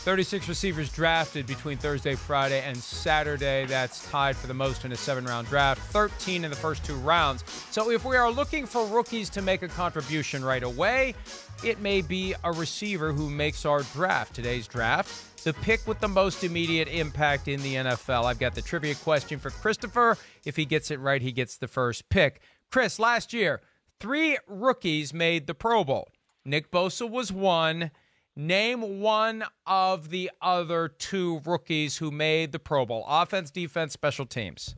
36 receivers drafted between Thursday, Friday, and Saturday. That's tied for the most in a 7-round draft, 13 in the first 2 rounds. So if we are looking for rookies to make a contribution right away, it may be a receiver who makes our draft. Today's draft, the pick with the most immediate impact in the NFL. I've got the trivia question for Christopher. If he gets it right, he gets the first pick. Chris, last year, 3 rookies made the Pro Bowl. Nick Bosa was one. Name one of the other 2 rookies who made the Pro Bowl. Offense, defense, special teams.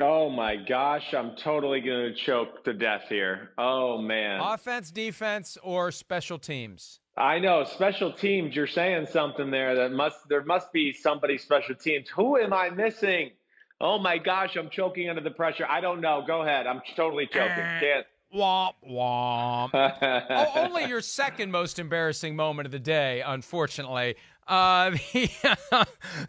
Oh, my gosh. I'm totally going to choke to death here. Oh, man. Offense, defense, or special teams? I know. Special teams, you're saying something there. There must be somebody special teams. Who am I missing? Oh, my gosh. I'm choking under the pressure. I don't know. Go ahead. I'm totally choking. Can't. Womp, womp. Only your second most embarrassing moment of the day, unfortunately. The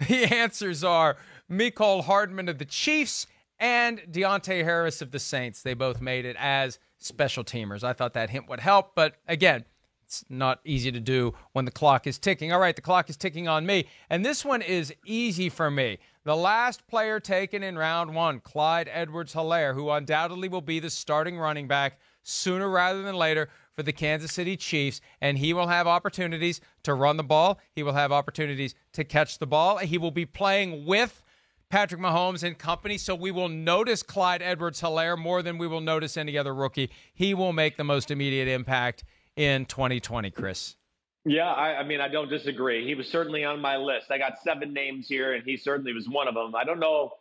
answers are Mecole Hardman of the Chiefs and Deontay Harris of the Saints. They both made it as special teamers. I thought that hint would help, but again, it's not easy to do when the clock is ticking. All right, the clock is ticking on me, and this one is easy for me. The last player taken in round 1, Clyde Edwards-Helaire, who undoubtedly will be the starting running back sooner rather than later for the Kansas City Chiefs, and he will have opportunities to run the ball. He will have opportunities to catch the ball. He will be playing with Patrick Mahomes and company, so we will notice Clyde Edwards-Helaire more than we will notice any other rookie. He will make the most immediate impact in 2020, Chris. Yeah, I mean, I don't disagree. He was certainly on my list. I got 7 names here, and he certainly was one of them. I don't know.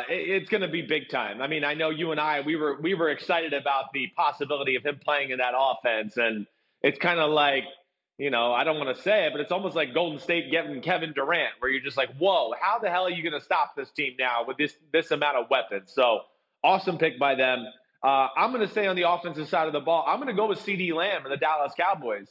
It's going to be big time. I mean, I know you and I, we were excited about the possibility of him playing in that offense, and it's kind of like, you know, I don't want to say it, but it's almost like Golden State getting Kevin Durant, where you're just like, whoa, how the hell are you going to stop this team now with this amount of weapons? So awesome pick by them. I'm going to stay on the offensive side of the ball. I'm going to go with CeeDee Lamb and the Dallas Cowboys.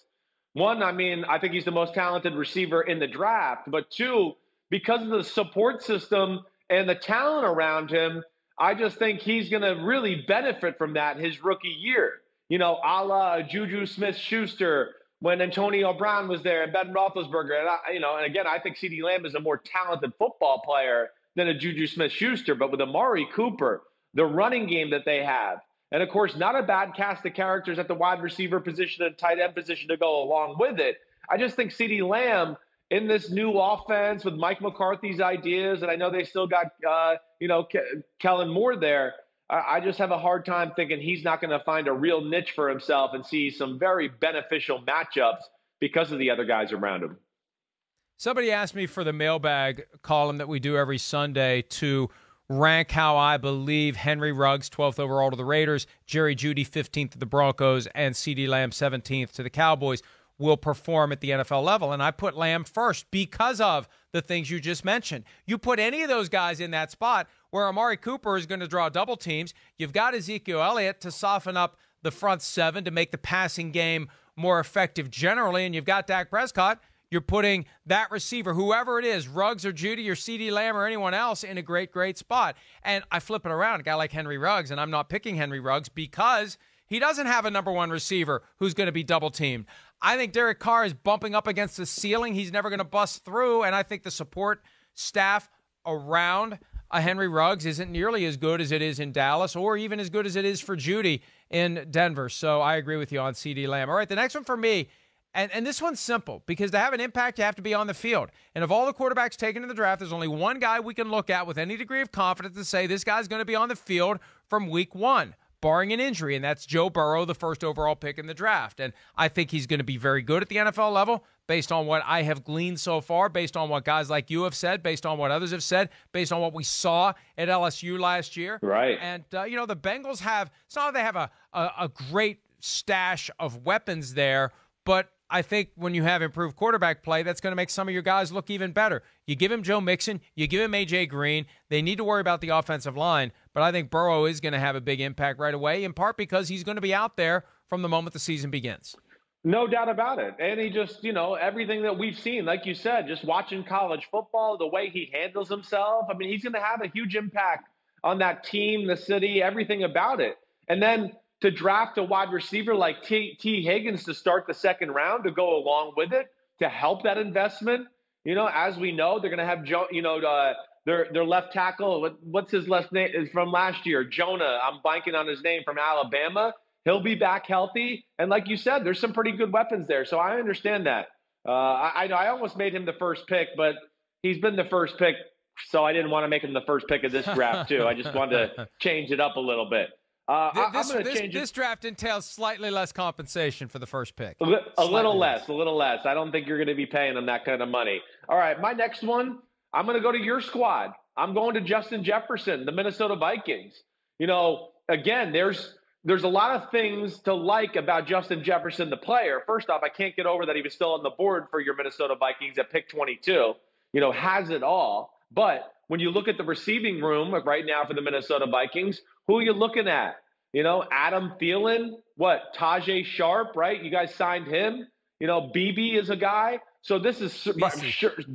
One, I mean, I think he's the most talented receiver in the draft. But 2, because of the support system and the talent around him, I just think he's going to really benefit from that his rookie year. You know, a la Juju Smith-Schuster when Antonio Brown was there and Ben Roethlisberger. And again, I think CeeDee Lamb is a more talented football player than a Juju Smith-Schuster. But with Amari Cooper, the running game that they have, and, of course, not a bad cast of characters at the wide receiver position and tight end position to go along with it. I just think CeeDee Lamb in this new offense with Mike McCarthy's ideas, and I know they still got, Kellen Moore there. I just have a hard time thinking he's not going to find a real niche for himself and see some very beneficial matchups because of the other guys around him. Somebody asked me for the mailbag column that we do every Sunday to rank how I believe Henry Ruggs, 12th overall to the Raiders, Jerry Jeudy, 15th to the Broncos, and CeeDee Lamb, 17th to the Cowboys, will perform at the NFL level. And I put Lamb first because of the things you just mentioned. You put any of those guys in that spot where Amari Cooper is going to draw double teams. You've got Ezekiel Elliott to soften up the front 7 to make the passing game more effective generally, and you've got Dak Prescott. You're putting that receiver, whoever it is, Ruggs or Jeudy or CeeDee Lamb or anyone else, in a great, great spot. And I flip it around, a guy like Henry Ruggs, and I'm not picking Henry Ruggs because he doesn't have a number 1 receiver who's going to be double-teamed. I think Derek Carr is bumping up against the ceiling. He's never going to bust through, and I think the support staff around Henry Ruggs isn't nearly as good as it is in Dallas or even as good as it is for Jeudy in Denver. So I agree with you on CeeDee Lamb. All right, the next one for me, and this one's simple, because to have an impact, you have to be on the field. And of all the quarterbacks taken in the draft, there's only one guy we can look at with any degree of confidence to say this guy's going to be on the field from week 1, barring an injury, and that's Joe Burrow, the first overall pick in the draft. And I think he's going to be very good at the NFL level based on what I have gleaned so far, based on what guys like you have said, based on what others have said, based on what we saw at LSU last year. Right. And, the Bengals have, it's not that they have a great stash of weapons there, but I think when you have improved quarterback play, that's going to make some of your guys look even better. You give him Joe Mixon, you give him A.J. Green. They need to worry about the offensive line, but I think Burrow is going to have a big impact right away, in part because he's going to be out there from the moment the season begins. No doubt about it. And he just, everything that we've seen, like you said, just watching college football, the way he handles himself, I mean, he's going to have a huge impact on that team, the city, everything about it. And then to draft a wide receiver like T. Higgins to start the second round to go along with it, to help that investment, as we know, they're going to have their left tackle. What's his last name? Is from last year, Jonah. I'm blanking on his name, from Alabama. He'll be back healthy, and like you said, there's some pretty good weapons there. So I understand that. I almost made him the first pick, but he's been the first pick, so I didn't want to make him the first pick of this draft too. I just wanted to change it up a little bit. This draft entails slightly less compensation for the first pick. A little less. I don't think you're going to be paying them that kind of money. All right, my next one, I'm going to go to your squad. I'm going to Justin Jefferson, the Minnesota Vikings. Again, there's a lot of things to like about Justin Jefferson, the player. First off, I can't get over that he was still on the board for your Minnesota Vikings at pick 22. Has it all. But when you look at the receiving room right now for the Minnesota Vikings, who are you looking at? Adam Thielen, Tajay Sharp, right? You guys signed him. BB is a guy. So this is sure. He's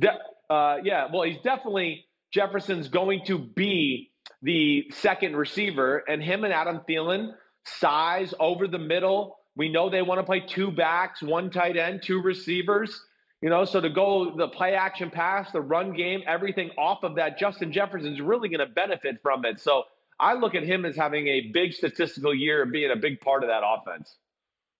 definitely, Jefferson's going to be the second receiver, and him and Adam Thielen, size over the middle. We know they want to play two backs, one tight end, two receivers. So to go the play action pass, the run game, everything off of that, Justin Jefferson's really going to benefit from it. So I look at him as having a big statistical year and being a big part of that offense.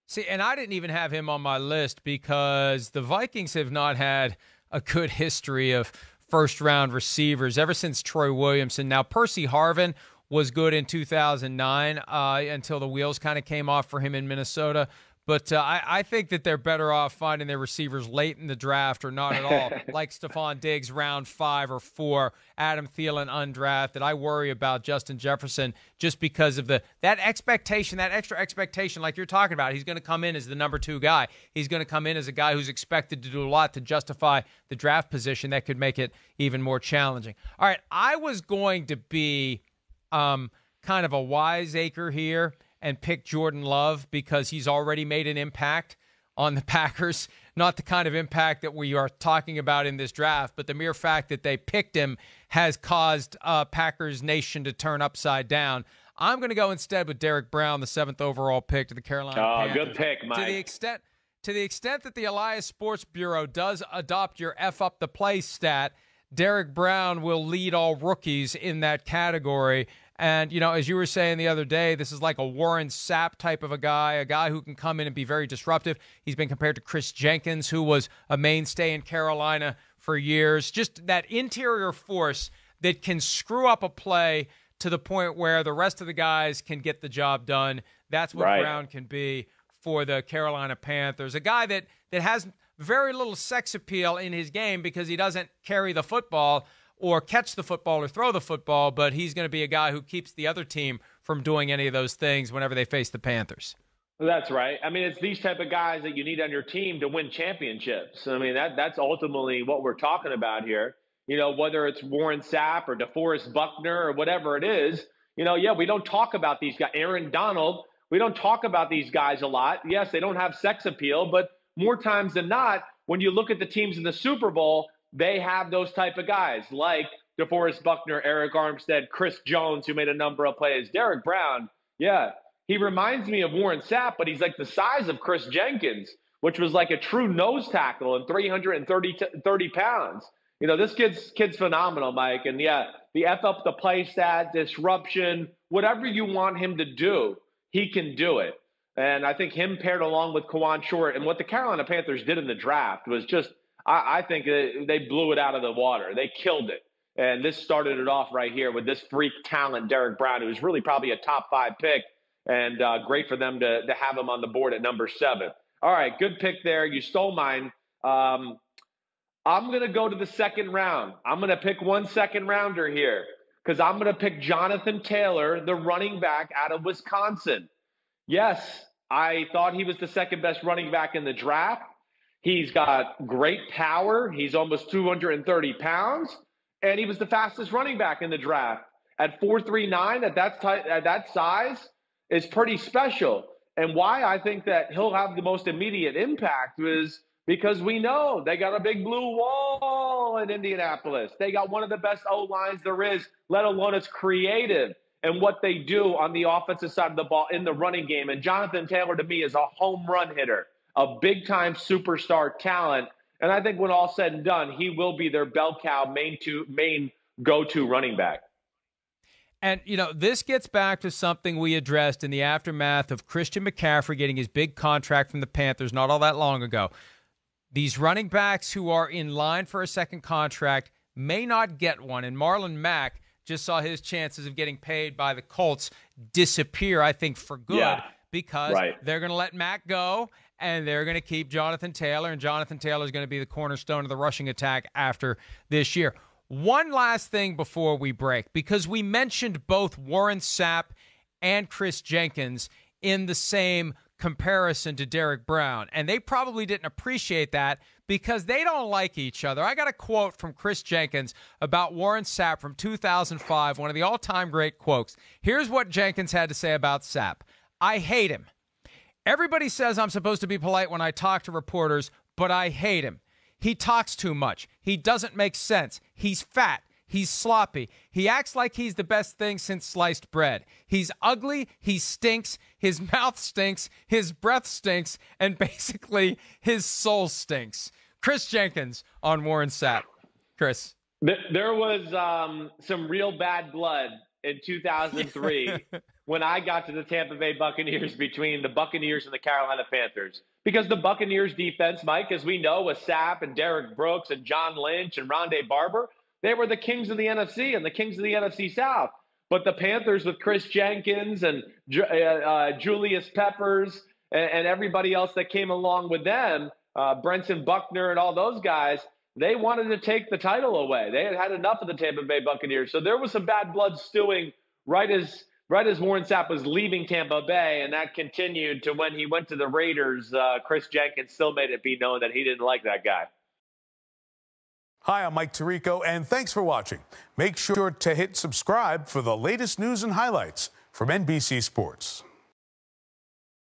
See, and I didn't even have him on my list because the Vikings have not had a good history of first-round receivers ever since Troy Williamson. Now, Percy Harvin was good in 2009 until the wheels kind of came off for him in Minnesota. But I think that they're better off finding their receivers late in the draft or not at all, like Stephon Diggs, round 5 or 4, Adam Thielen undrafted. I worry about Justin Jefferson just because of that expectation, that extra expectation like you're talking about. He's going to come in as the number 2 guy. He's going to come in as a guy who's expected to do a lot to justify the draft position. That could make it even more challenging. All right, I was going to be kind of a wiseacre here and pick Jordan Love because he's already made an impact on the Packers. Not the kind of impact that we are talking about in this draft, but the mere fact that they picked him has caused Packers Nation to turn upside down. I'm going to go instead with Derek Brown, the 7th overall pick to the Carolina Panthers. Good pick, Mike. To the extent that the Elias Sports Bureau does adopt your F up the play stat, Derek Brown will lead all rookies in that category. And, as you were saying the other day, this is like a Warren Sapp type of a guy who can come in and be very disruptive. He's been compared to Chris Jenkins, who was a mainstay in Carolina for years. Just that interior force that can screw up a play to the point where the rest of the guys can get the job done. That's what Brown can be for the Carolina Panthers. A guy that has very little sex appeal in his game because he doesn't carry the football or catch the football or throw the football, but he's going to be a guy who keeps the other team from doing any of those things whenever they face the Panthers. That's right. I mean, it's these type of guys that you need on your team to win championships. I mean, that's ultimately what we're talking about here. Whether it's Warren Sapp or DeForest Buckner or whatever it is, we don't talk about these guys. Aaron Donald, we don't talk about these guys a lot. Yes, they don't have sex appeal, but more times than not, when you look at the teams in the Super Bowl, they have those type of guys like DeForest Buckner, Eric Armstead, Chris Jones, who made a number of plays. Derek Brown, he reminds me of Warren Sapp, but he's like the size of Chris Jenkins, which was like a true nose tackle and 330 pounds. This kid's phenomenal, Mike. And the F up the play stat, disruption, whatever you want him to do, he can do it. And I think him paired along with Kawan Short and what the Carolina Panthers did in the draft was just, I think they blew it out of the water. They killed it. And this started it off right here with this freak talent, Derek Brown, who was really probably a top 5 pick. And great for them to have him on the board at number 7. All right, good pick there. You stole mine. I'm going to go to the second round. I'm going to pick one second rounder here because I'm going to pick Jonathan Taylor, the running back out of Wisconsin. Yes, I thought he was the second best running back in the draft. He's got great power. He's almost 230 pounds, and he was the fastest running back in the draft. At 4.39 at that size is pretty special. And why I think that he'll have the most immediate impact is because we know they got a big blue wall in Indianapolis. They got one of the best O-lines there is, let alone it's creative and what they do on the offensive side of the ball in the running game. And Jonathan Taylor, to me, is a home run hitter, a big-time superstar talent. And I think when all's said and done, he will be their bell cow main go-to running back. And, this gets back to something we addressed in the aftermath of Christian McCaffrey getting his big contract from the Panthers not all that long ago. These running backs who are in line for a second contract may not get one. And Marlon Mack just saw his chances of getting paid by the Colts disappear, I think, for good, because they're going to let Mack go and they're going to keep Jonathan Taylor, and Jonathan Taylor is going to be the cornerstone of the rushing attack after this year. One last thing before we break, because we mentioned both Warren Sapp and Chris Jenkins in the same comparison to Derek Brown, and they probably didn't appreciate that because they don't like each other. I got a quote from Chris Jenkins about Warren Sapp from 2005, one of the all-time great quotes. Here's what Jenkins had to say about Sapp. "I hate him. Everybody says I'm supposed to be polite when I talk to reporters, but I hate him. He talks too much. He doesn't make sense. He's fat. He's sloppy. He acts like he's the best thing since sliced bread. He's ugly. He stinks. His mouth stinks. His breath stinks. And basically, his soul stinks." Chris Jenkins on Warren Sapp. Chris. There was some real bad blood in 2003 when I got to the Tampa Bay Buccaneers between the Buccaneers and the Carolina Panthers. Because the Buccaneers defense, Mike, as we know, with Sapp and Derek Brooks and John Lynch and Rondé Barber, they were the kings of the NFC and the kings of the NFC South. But the Panthers with Chris Jenkins and Julius Peppers and everybody else that came along with them, Brenton Buckner and all those guys, they wanted to take the title away. They had enough of the Tampa Bay Buccaneers. So there was some bad blood stewing right as Warren Sapp was leaving Tampa Bay, and that continued to when he went to the Raiders. Chris Jenkins still made it be known that he didn't like that guy. Hi, I'm Mike Tirico, and thanks for watching. Make sure to hit subscribe for the latest news and highlights from NBC Sports.